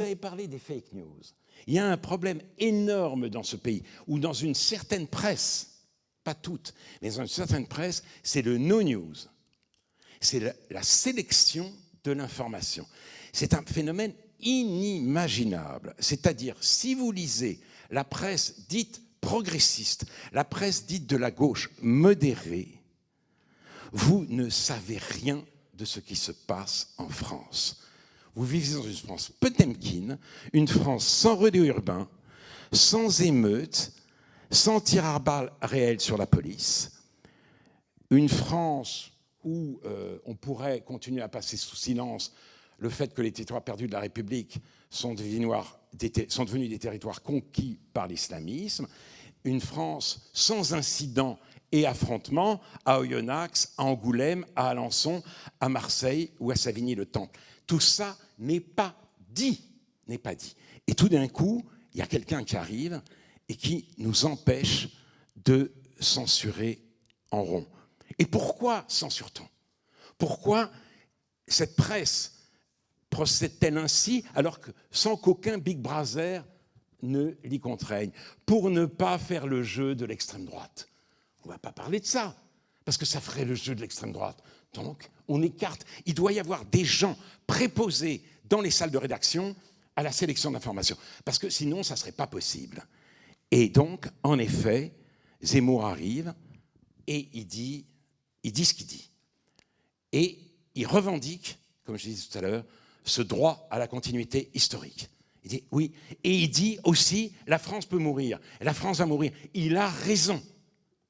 Vous avez parlé des fake news. Il y a un problème énorme dans ce pays, ou dans une certaine presse, pas toute, mais dans une certaine presse, c'est le no-news. C'est la sélection de l'information. C'est un phénomène inimaginable. C'est-à-dire, si vous lisez la presse dite progressiste, la presse dite de la gauche modérée, vous ne savez rien de ce qui se passe en France. Vous vivez dans une France potemkine, une France sans rodéo urbain, sans émeutes, sans tir à balles réel sur la police, une France où on pourrait continuer à passer sous silence le fait que les territoires perdus de la République sont devenus des territoires conquis par l'islamisme, une France sans incidents et affrontements à Oyonnax, à Angoulême, à Alençon, à Marseille ou à Savigny-le-Temple. Tout ça n'est pas dit, n'est pas dit. Et tout d'un coup, il y a quelqu'un qui arrive et qui nous empêche de censurer en rond. Et pourquoi censure-t-on? Pourquoi cette presse procède-t-elle ainsi alors que sans qu'aucun Big Brother ne l'y contraigne? Pour ne pas faire le jeu de l'extrême droite. On ne va pas parler de ça, parce que ça ferait le jeu de l'extrême droite. Donc, on écarte. Il doit y avoir des gens préposés dans les salles de rédaction à la sélection d'informations, parce que sinon, ça ne serait pas possible. Et donc, en effet, Zemmour arrive et il dit ce qu'il dit. Et il revendique, comme je disais tout à l'heure, ce droit à la continuité historique. Il dit oui. Et il dit aussi, la France peut mourir. La France va mourir. Il a raison.